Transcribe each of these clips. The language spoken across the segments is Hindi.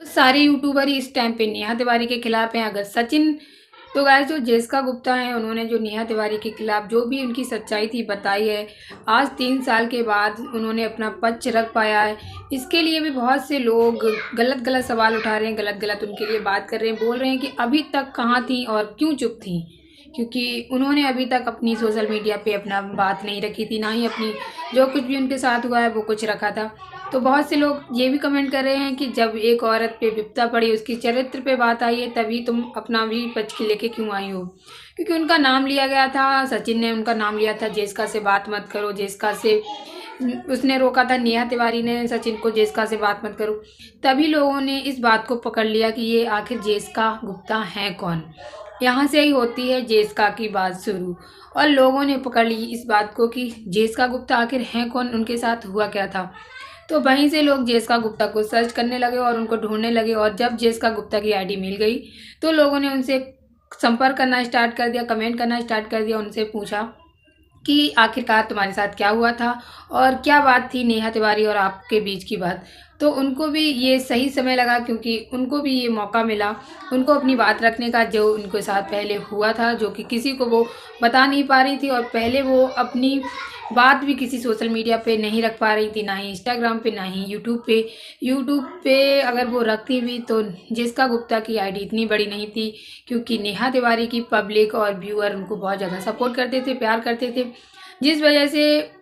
सारे यूट्यूबर ही इस टाइम पे नेहा तिवारी के खिलाफ हैं। अगर सचिन तो गाइस जो जेसिका गुप्ता हैं उन्होंने जो नेहा तिवारी के खिलाफ जो भी उनकी सच्चाई थी बताई है। आज 3 साल के बाद उन्होंने अपना पक्ष रख पाया है। इसके लिए भी बहुत से लोग गलत गलत सवाल उठा रहे हैं, गलत गलत उनके लिए बात कर रहे हैं, बोल रहे हैं कि अभी तक कहाँ थी और क्यों चुप थी, क्योंकि उन्होंने अभी तक अपनी सोशल मीडिया पे अपना बात नहीं रखी थी, ना ही अपनी जो कुछ भी उनके साथ हुआ है वो कुछ रखा था। तो बहुत से लोग ये भी कमेंट कर रहे हैं कि जब एक औरत पे विपदा पड़ी, उसकी चरित्र पे बात आई है, तभी तुम अपना भी पक्ष लेके क्यों आई हो, क्योंकि उनका नाम लिया गया था, सचिन ने उनका नाम लिया था, जेसिका से बात मत करो, जेसिका से उसने रोका था, नेहा तिवारी ने सचिन को जेसिका से बात मत करो। तभी लोगों ने इस बात को पकड़ लिया कि ये आखिर जेसिका गुप्ता है कौन। यहाँ से ही होती है जेसिका की बात शुरू, और लोगों ने पकड़ ली इस बात को कि जेसिका गुप्ता आखिर हैं कौन, उनके साथ हुआ क्या था। तो वहीं से लोग जेसिका गुप्ता को सर्च करने लगे और उनको ढूंढने लगे, और जब जेसिका गुप्ता की आईडी मिल गई तो लोगों ने उनसे संपर्क करना स्टार्ट कर दिया, कमेंट करना स्टार्ट कर दिया, उनसे पूछा कि आखिरकार तुम्हारे साथ क्या हुआ था और क्या बात थी नेहा तिवारी और आपके बीच की बात। तो उनको भी ये सही समय लगा, क्योंकि उनको भी ये मौका मिला उनको अपनी बात रखने का, जो उनके साथ पहले हुआ था, जो कि किसी को वो बता नहीं पा रही थी। और पहले वो अपनी बात भी किसी सोशल मीडिया पे नहीं रख पा रही थी, ना ही इंस्टाग्राम पे, ना ही यूट्यूब पे अगर वो रखती भी तो जेसिका गुप्ता की आईडी इतनी बड़ी नहीं थी, क्योंकि नेहा तिवारी की पब्लिक और व्यूअर उनको बहुत ज़्यादा सपोर्ट करते थे, प्यार करते थे, जिस वजह से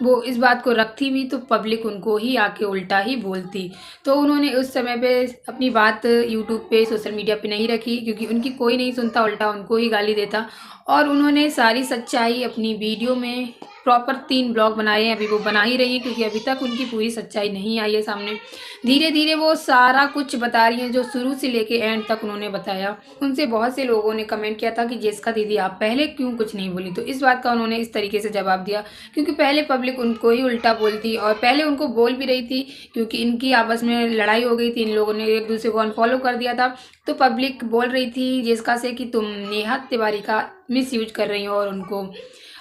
वो इस बात को रखती भी तो पब्लिक उनको ही आके उल्टा ही बोलती। तो उन्होंने उस समय पे अपनी बात यूट्यूब पे, सोशल मीडिया पे नहीं रखी, क्योंकि उनकी कोई नहीं सुनता, उल्टा उनको ही गाली देता। और उन्होंने सारी सच्चाई अपनी वीडियो में प्रॉपर 3 ब्लॉग बनाए हैं, अभी वो बना ही रही हैं, क्योंकि अभी तक उनकी पूरी सच्चाई नहीं आई है सामने। धीरे धीरे वो सारा कुछ बता रही हैं, जो शुरू से लेके एंड तक उन्होंने बताया। उनसे बहुत से लोगों ने कमेंट किया था कि जेसिका दीदी आप पहले क्यों कुछ नहीं बोली, तो इस बात का उन्होंने इस तरीके से जवाब दिया, क्योंकि पहले पब्लिक उनको ही उल्टा बोलती, और पहले उनको बोल भी रही थी, क्योंकि इनकी आपस में लड़ाई हो गई थी, इन लोगों ने एक दूसरे को अनफॉलो कर दिया था। तो पब्लिक बोल रही थी जेसिका से कि तुम नेहा तिवारी का मिस यूज कर रही हो, और उनको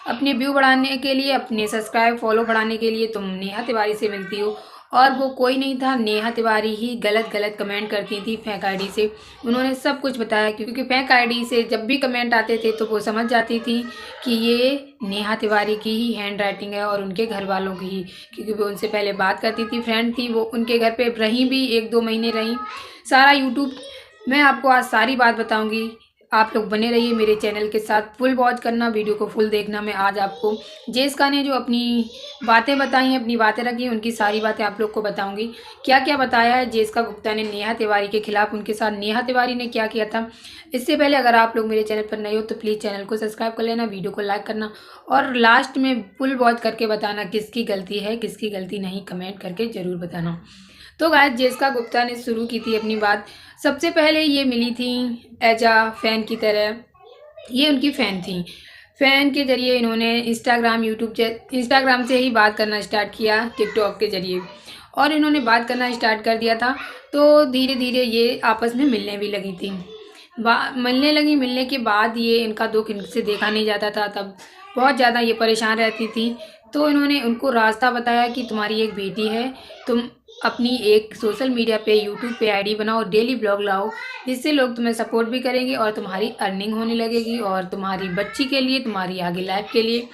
अपने व्यू बढ़ाने के लिए, अपने सब्सक्राइब फॉलो बढ़ाने के लिए तुम नेहा तिवारी से मिलती हो। और वो कोई नहीं था, नेहा तिवारी ही गलत गलत कमेंट करती थी फेक आईडी से। उन्होंने सब कुछ बताया, क्योंकि फेक आईडी से जब भी कमेंट आते थे तो वो समझ जाती थी कि ये नेहा तिवारी की ही हैंड राइटिंग है और उनके घर वालों की ही, क्योंकि वो उनसे पहले बात करती थी, फ्रेंड थी, वो उनके घर पे रही भी 1-2 महीने रही। सारा यूट्यूब मैं आपको आज सारी बात बताऊंगी। आप लोग बने रहिए मेरे चैनल के साथ, फुल वॉच करना, वीडियो को फुल देखना। मैं आज आपको जेसिका ने जो अपनी बातें बताई हैं, अपनी बातें रखी हैं, उनकी सारी बातें आप लोग को बताऊंगी। क्या क्या बताया है जेसिका गुप्ता ने नेहा तिवारी के खिलाफ, उनके साथ नेहा तिवारी ने क्या किया था। इससे पहले अगर आप लोग मेरे चैनल पर नए हो तो प्लीज़ चैनल को सब्सक्राइब कर लेना, वीडियो को लाइक करना, और लास्ट में फुल वॉच करके बताना किसकी गलती है किसकी गलती नहीं, कमेंट करके ज़रूर बताना। तो गाइस जेसिका गुप्ता ने शुरू की थी अपनी बात। सबसे पहले ये मिली थी एज आ फैन की तरह, ये उनकी फ़ैन थी। फ़ैन के ज़रिए इन्होंने इंस्टाग्राम से ही बात करना स्टार्ट किया, टिकटॉक के ज़रिए, और इन्होंने बात करना स्टार्ट कर दिया था। तो धीरे धीरे ये आपस में मिलने भी लगी थी। मिलने के बाद ये इनका दुख इनसे देखा नहीं जाता था, तब बहुत ज़्यादा ये परेशान रहती थी। तो इन्होंने उनको रास्ता बताया कि तुम्हारी एक बेटी है, तुम अपनी एक सोशल मीडिया पे, यूट्यूब पे आईडी बनाओ, डेली ब्लॉग लाओ, जिससे लोग तुम्हें सपोर्ट भी करेंगे और तुम्हारी अर्निंग होने लगेगी, और तुम्हारी बच्ची के लिए, तुम्हारी आगे लाइफ के लिए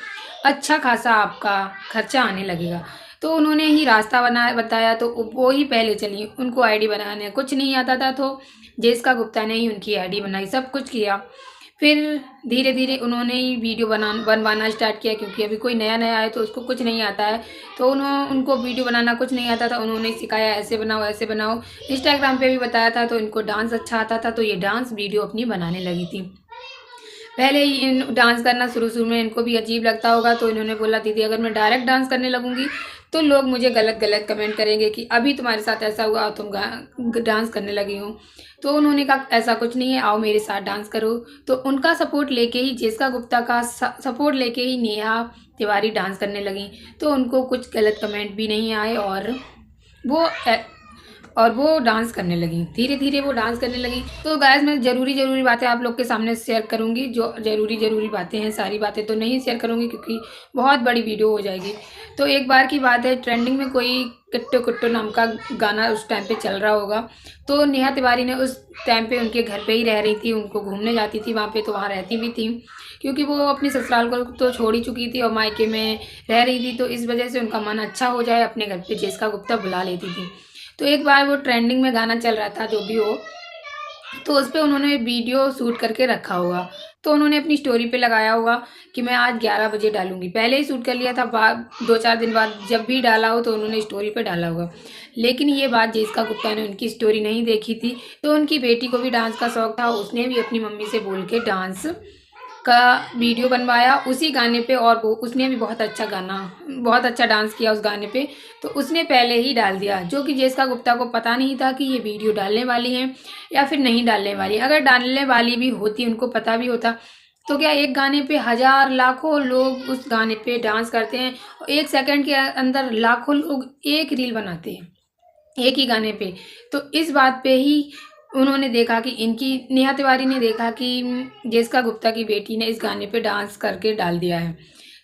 अच्छा खासा आपका खर्चा आने लगेगा। तो उन्होंने ही रास्ता बताया, तो वो ही पहले चली। उनको आईडी बनाने कुछ नहीं आता था, तो जेसिका गुप्ता ने ही उनकी आईडी बनाई, सब कुछ किया। फिर धीरे धीरे उन्होंने ही वीडियो बनवाना स्टार्ट किया, क्योंकि अभी कोई नया नया आए तो उसको कुछ नहीं आता है, तो उनको वीडियो बनाना कुछ नहीं आता था। उन्होंने सिखाया ऐसे बनाओ ऐसे बनाओ। इंस्टाग्राम पे भी बताया था, तो इनको डांस अच्छा आता था, तो ये डांस वीडियो अपनी बनाने लगी थी। पहले ही इन डांस करना शुरू में इनको भी अजीब लगता होगा, तो इन्होंने बोला दीदी अगर मैं डायरेक्ट डांस करने लगूंगी तो लोग मुझे गलत गलत कमेंट करेंगे कि अभी तुम्हारे साथ ऐसा हुआ और तुम डांस करने लगी हो। तो उन्होंने कहा ऐसा कुछ नहीं है, आओ मेरे साथ डांस करो। तो उनका सपोर्ट लेके ही, जेसिका गुप्ता का सपोर्ट लेके ही नेहा तिवारी डांस करने लगी। तो उनको कुछ गलत कमेंट भी नहीं आए, और वो और वो डांस करने लगी, धीरे धीरे वो डांस करने लगी। तो गाइस मैं ज़रूरी बातें आप लोग के सामने शेयर करूँगी, जो ज़रूरी बातें हैं, सारी बातें तो नहीं शेयर करूँगी क्योंकि बहुत बड़ी वीडियो हो जाएगी। तो एक बार की बात है, ट्रेंडिंग में कोई किट्टू कुट्टू नाम का गाना उस टाइम पे चल रहा होगा, तो नेहा तिवारी ने उस टाइम पे उनके घर पे ही रह रही थी, उनको घूमने जाती थी वहाँ पे, तो वहाँ रहती भी थी क्योंकि वो अपनी ससुराल को तो छोड़ ही चुकी थी और मायके में रह रही थी, तो इस वजह से उनका मन अच्छा हो जाए अपने घर पे जेसिका गुप्ता बुला लेती थी। तो एक बार वो ट्रेंडिंग में गाना चल रहा था जो भी हो, तो उस पे उन्होंने वीडियो शूट करके रखा होगा, तो उन्होंने अपनी स्टोरी पे लगाया होगा कि मैं आज 11 बजे डालूंगी। पहले ही शूट कर लिया था, बाद 2-4 दिन बाद जब भी डाला हो तो उन्होंने स्टोरी पे डाला होगा। लेकिन ये बात जेसिका गुप्ता ने उनकी स्टोरी नहीं देखी थी, तो उनकी बेटी को भी डांस का शौक था, उसने भी अपनी मम्मी से बोल के डांस का वीडियो बनवाया उसी गाने पे, और वो उसने भी बहुत अच्छा डांस किया उस गाने पे, तो उसने पहले ही डाल दिया, जो कि जेसिका गुप्ता को पता नहीं था कि ये वीडियो डालने वाली हैं या फिर नहीं डालने वाली। अगर डालने वाली भी होती, उनको पता भी होता, तो क्या एक गाने पे हजार लाखों लोग उस गाने पे डांस करते हैं और 1 सेकंड के अंदर लाखों लोग एक रील बनाते हैं एक ही गाने पे। तो इस बात पे ही उन्होंने देखा कि इनकी नेहा तिवारी ने देखा कि जेसिका गुप्ता की बेटी ने इस गाने पे डांस करके डाल दिया है।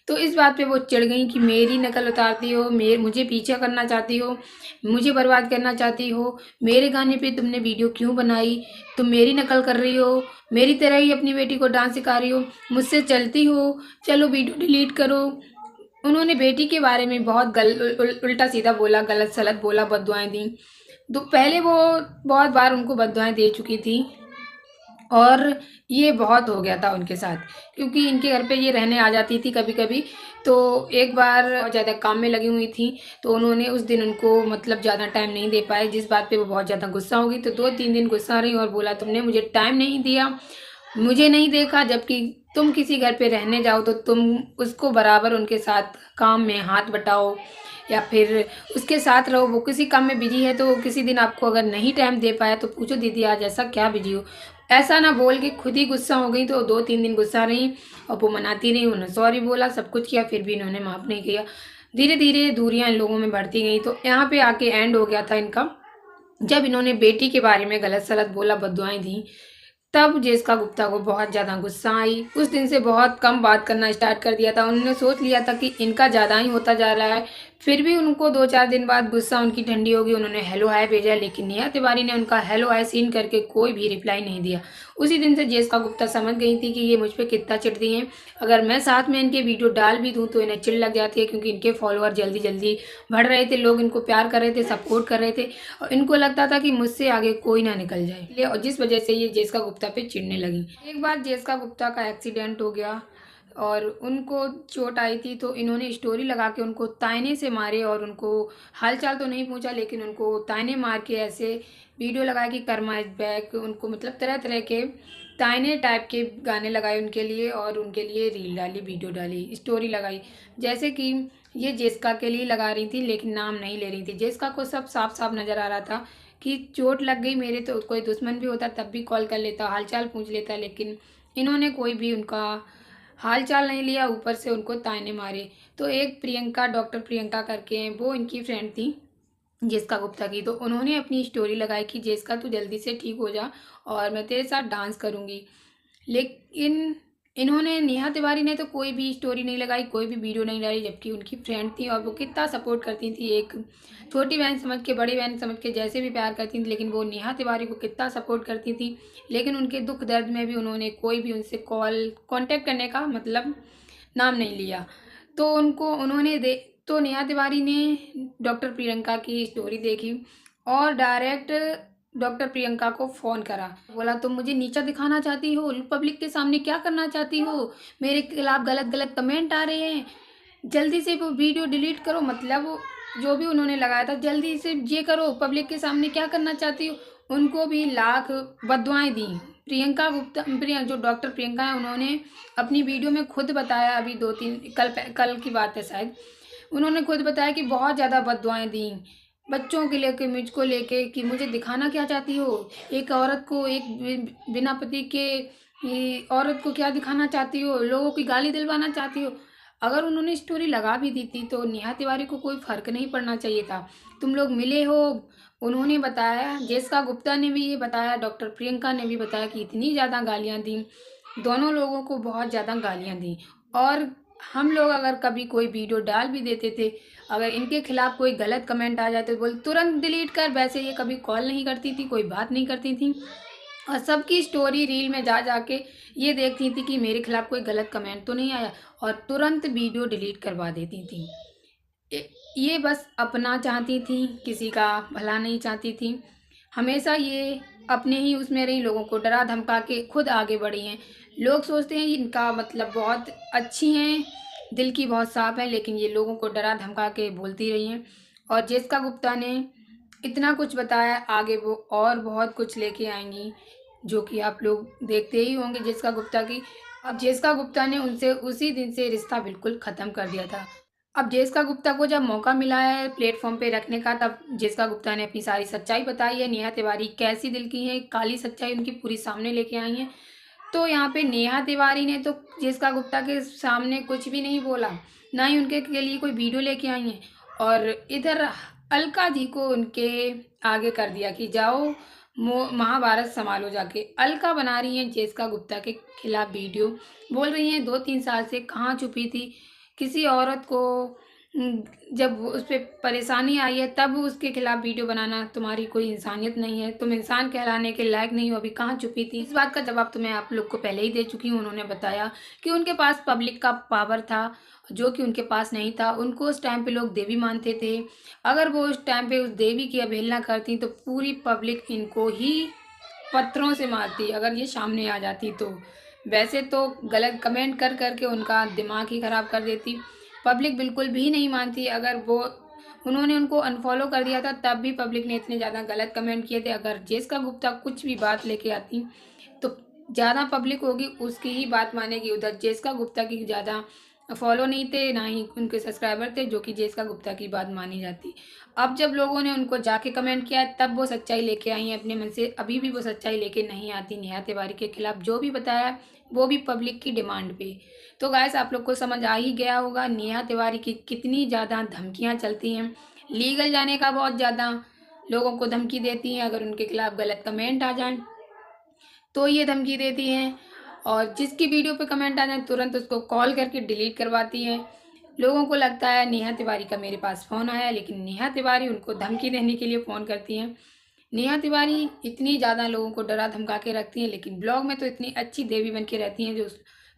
तो इस बात पे वो चिढ़ गई कि मेरी नकल उतारती हो, मुझे पीछा करना चाहती हो, मुझे बर्बाद करना चाहती हो, मेरे गाने पे तुमने वीडियो क्यों बनाई, तुम मेरी नकल कर रही हो, मेरी तरह ही अपनी बेटी को डांस सिखा रही हो, मुझसे चलती हो, चलो वीडियो डिलीट करो। उन्होंने बेटी के बारे में बहुत उल्टा सीधा बोला, गलत सलत बोला, बददुआएं दी। तो पहले वो बहुत बार उनको बददुआएं दे चुकी थी और ये बहुत हो गया था उनके साथ, क्योंकि इनके घर पे ये रहने आ जाती थी कभी कभी। तो एक बार बहुत ज़्यादा काम में लगी हुई थी, तो उन्होंने उस दिन उनको मतलब ज़्यादा टाइम नहीं दे पाए, जिस बात पे वो बहुत ज़्यादा गुस्सा हो गई। तो 2-3 दिन गुस्सा रही और बोला तुमने मुझे टाइम नहीं दिया, मुझे नहीं देखा, जबकि तुम किसी घर पे रहने जाओ तो तुम उसको बराबर उनके साथ काम में हाथ बटाओ या फिर उसके साथ रहो। वो किसी काम में बिजी है तो किसी दिन आपको अगर नहीं टाइम दे पाया तो पूछो दीदी आज ऐसा क्या बिजी हो, ऐसा ना बोल के खुद ही गुस्सा हो गई। तो 2-3 दिन गुस्सा रही और वो मनाती रही, उन्होंने सॉरी बोला, सब कुछ किया, फिर भी इन्होंने माफ़ नहीं किया। धीरे धीरे दूरियां इन लोगों में बढ़ती गई, तो यहाँ पे आके एंड हो गया था इनका, जब इन्होंने बेटी के बारे में गलत सलत बोला, बददुआएं दी। तब जेसिका गुप्ता को बहुत ज़्यादा गुस्सा आई, उस दिन से बहुत कम बात करना स्टार्ट कर दिया था। उन्होंने सोच लिया था कि इनका ज़्यादा ही होता जा रहा है, फिर भी उनको 2-4 दिन बाद गुस्सा उनकी ठंडी होगी, उन्होंने हेलो हाय भेजा, लेकिन नेहा तिवारी ने उनका हेलो हाय सीन करके कोई भी रिप्लाई नहीं दिया। उसी दिन से जेसिका गुप्ता समझ गई थी कि ये मुझ पर कितना चिढ़ती हैं, अगर मैं साथ में इनके वीडियो डाल भी दूँ तो इन्हें चिढ़ लग जाती है, क्योंकि इनके फॉलोअर जल्दी जल्दी बढ़ रहे थे, लोग इनको प्यार कर रहे थे, सपोर्ट कर रहे थे और इनको लगता था कि मुझसे आगे कोई ना निकल जाए, और जिस वजह से ये जेसिका गुप्ता पे चिढ़ने लगी। एक बार जेसिका गुप्ता का एक्सीडेंट हो गया और उनको चोट आई थी, तो इन्होंने स्टोरी लगा के उनको तायने से मारे और उनको हालचाल तो नहीं पूछा, लेकिन उनको तायने मार के ऐसे वीडियो लगाए कि कर्मा इज बैक, उनको मतलब तरह तरह के तायने टाइप के गाने लगाए उनके लिए और उनके लिए रील डाली, वीडियो डाली, स्टोरी लगाई। जैसे कि ये जेसिका के लिए लगा रही थी लेकिन नाम नहीं ले रही थी, जेसिका को सब साफ साफ नज़र आ रहा था कि चोट लग गई मेरे, तो कोई दुश्मन भी होता तब भी कॉल कर लेता, हालचाल पूछ लेता, लेकिन इन्होंने कोई भी उनका हालचाल नहीं लिया, ऊपर से उनको ताने मारे। तो एक प्रियंका, डॉक्टर प्रियंका करके हैं, वो इनकी फ्रेंड थी जेसिका गुप्ता की, तो उन्होंने अपनी स्टोरी लगाई कि जेसिका तू जल्दी से ठीक हो जा और मैं तेरे साथ डांस करूँगी। लेकिन इन्होंने, नेहा तिवारी ने तो कोई भी स्टोरी नहीं लगाई, कोई भी वीडियो नहीं डाली, जबकि उनकी फ्रेंड थी और वो कितना सपोर्ट करती थी, एक छोटी बहन समझ के, बड़ी बहन समझ के, जैसे भी प्यार करती थी, लेकिन वो नेहा तिवारी को कितना सपोर्ट करती थी। लेकिन उनके दुख दर्द में भी उन्होंने कोई भी उनसे कांटेक्ट करने का मतलब नाम नहीं लिया। तो उनको उन्होंने तो नेहा तिवारी ने डॉक्टर प्रियंका की स्टोरी देखी और डायरेक्ट डॉक्टर प्रियंका को फ़ोन करा, बोला तुम मुझे नीचा दिखाना चाहती हो, पब्लिक के सामने क्या करना चाहती हो, मेरे खिलाफ गलत गलत कमेंट आ रहे हैं, जल्दी से वो वीडियो डिलीट करो, मतलब जो भी उन्होंने लगाया था जल्दी से ये करो, पब्लिक के सामने क्या करना चाहती हो। उनको भी लाख बददुआएं दी। प्रियंका गुप्ता, जो डॉक्टर प्रियंका है, उन्होंने अपनी वीडियो में खुद बताया, अभी 2-3 कल की बात है शायद, उन्होंने खुद बताया कि बहुत ज़्यादा बददुआएं दी बच्चों के लेके, मुझको लेके, कि मुझे दिखाना क्या चाहती हो, एक औरत को, एक बिना पति के ये औरत को क्या दिखाना चाहती हो, लोगों की गाली दिलवाना चाहती हो। अगर उन्होंने स्टोरी लगा भी दी थी तो नेहा तिवारी को कोई फ़र्क नहीं पड़ना चाहिए था। तुम लोग मिले हो, उन्होंने बताया, जेसिका गुप्ता ने भी ये बताया, डॉक्टर प्रियंका ने भी बताया कि इतनी ज़्यादा गालियाँ दी, दोनों लोगों को बहुत ज़्यादा गालियाँ दी। और हम लोग अगर कभी कोई वीडियो डाल भी देते थे, अगर इनके खिलाफ कोई गलत कमेंट आ जाए तो बोल तुरंत डिलीट कर। वैसे ये कभी कॉल नहीं करती थी, कोई बात नहीं करती थी और सबकी स्टोरी रील में जा जाके ये देखती थी कि मेरे खिलाफ कोई गलत कमेंट तो नहीं आया और तुरंत वीडियो डिलीट करवा देती थी। ये बस अपना चाहती थी, किसी का भला नहीं चाहती थी। हमेशा ये अपने ही उसमें रही, लोगों को डरा धमका के खुद आगे बढ़ी हैं। लोग सोचते हैं इनका मतलब बहुत अच्छी हैं, दिल की बहुत साफ है, लेकिन ये लोगों को डरा धमका के बोलती रही हैं। और जेसिका गुप्ता ने इतना कुछ बताया, आगे वो और बहुत कुछ लेके आएंगी, जो कि आप लोग देखते ही होंगे जेसिका गुप्ता की। अब जेसिका गुप्ता ने उनसे उसी दिन से रिश्ता बिल्कुल ख़त्म कर दिया था। अब जेसिका गुप्ता को जब मौका मिला है प्लेटफॉर्म पे रखने का, तब जेसिका गुप्ता ने अपनी सारी सच्चाई बताई है। नेहा तिवारी कैसी दिल की हैं, काली सच्चाई उनकी पूरी सामने लेके आई हैं। तो यहाँ पे नेहा तिवारी ने तो जेसिका गुप्ता के सामने कुछ भी नहीं बोला, ना ही उनके के लिए कोई वीडियो लेके आई हैं। और इधर अलका जी को उनके आगे कर दिया कि जाओ महाभारत संभालो जाके। अलका बना रही हैं जेसिका गुप्ता के खिलाफ वीडियो, बोल रही हैं 2-3 साल से कहाँ छुपी थी, किसी औरत को जब उस पे परेशानी आई है तब उसके खिलाफ वीडियो बनाना तुम्हारी कोई इंसानियत नहीं है, तुम इंसान कहलाने के लायक नहीं हो, अभी कहाँ छुपी थी। इस बात का जवाब तो मैं आप लोग को पहले ही दे चुकी हूँ। उन्होंने बताया कि उनके पास पब्लिक का पावर था, जो कि उनके पास नहीं था। उनको उस टाइम पे लोग देवी मानते थे, अगर वो उस टाइम पे उस देवी की अवहेलना करती तो पूरी पब्लिक इनको ही पत्थरों से मारती अगर ये सामने आ जाती तो। वैसे तो गलत कमेंट कर करके उनका दिमाग ही ख़राब कर देती। पब्लिक बिल्कुल भी नहीं मानती, अगर वो उन्होंने उनको अनफॉलो कर दिया था तब भी पब्लिक ने इतने ज़्यादा गलत कमेंट किए थे। अगर जेसिका गुप्ता कुछ भी बात लेके आती तो ज़्यादा पब्लिक होगी उसकी ही बात मानेगी। उधर जेसिका गुप्ता की ज़्यादा फॉलो नहीं थे, ना ही उनके सब्सक्राइबर थे, जो कि जेसिका गुप्ता की बात मानी जाती। अब जब लोगों ने उनको जाके कमेंट किया तब वो सच्चाई लेके आई हैं अपने मन से। अभी भी वो सच्चाई लेके नहीं आती। नेहा तिवारी के खिलाफ जो भी बताया वो भी पब्लिक की डिमांड पे। तो गाइस आप लोग को समझ आ ही गया होगा नेहा तिवारी की कितनी ज़्यादा धमकियाँ चलती हैं। लीगल जाने का बहुत ज़्यादा लोगों को धमकी देती हैं, अगर उनके खिलाफ गलत कमेंट आ जाए तो ये धमकी देती हैं। और जिसकी वीडियो पे कमेंट आ जाए तुरंत उसको कॉल करके डिलीट करवाती हैं। लोगों को लगता है नेहा तिवारी का मेरे पास फ़ोन आया, लेकिन नेहा तिवारी उनको धमकी देने के लिए फ़ोन करती हैं। नेहा तिवारी इतनी ज़्यादा लोगों को डरा धमका के रखती हैं, लेकिन ब्लॉग में तो इतनी अच्छी देवी बन के रहती हैं, जो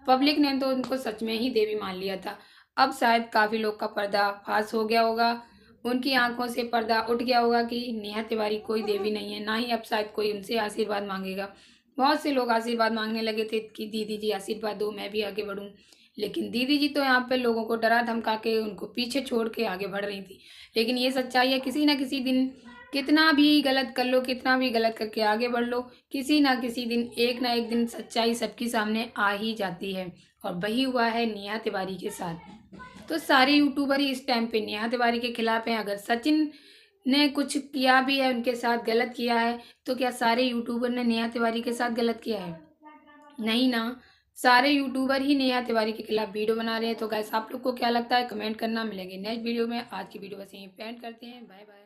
पब्लिक ने तो उनको सच में ही देवी मान लिया था। अब शायद काफ़ी लोग का पर्दा फाश हो गया होगा, उनकी आंखों से पर्दा उठ गया होगा कि नेहा तिवारी कोई देवी नहीं है, ना ही अब शायद कोई उनसे आशीर्वाद मांगेगा। बहुत से लोग आशीर्वाद मांगने लगे थे कि दीदी जी आशीर्वाद दो, मैं भी आगे बढ़ूं, लेकिन दीदी जी तो यहाँ पे लोगों को डरा धमका के उनको पीछे छोड़ के आगे बढ़ रही थी। लेकिन ये सच्चाई है, किसी ना किसी दिन कितना भी गलत कर लो, कितना भी गलत करके आगे बढ़ लो, किसी ना किसी दिन एक ना एक दिन सच्चाई सबके सामने आ ही जाती है। और वही हुआ है नेहा तिवारी के साथ। तो सारे यूट्यूबर ही इस टाइम पे नेहा तिवारी के खिलाफ हैं। अगर सचिन ने कुछ किया भी है उनके साथ, गलत किया है, तो क्या सारे यूट्यूबर ने नेहा तिवारी के साथ गलत किया है? नहीं ना। सारे यूट्यूबर ही नेहा तिवारी के खिलाफ वीडियो बना रहे हैं। तो गाइस आप लोग को क्या लगता है कमेंट करना। मिलेंगे नेक्स्ट वीडियो में। आज की वीडियो बस यहीं पे एंड करते हैं। Bye bye.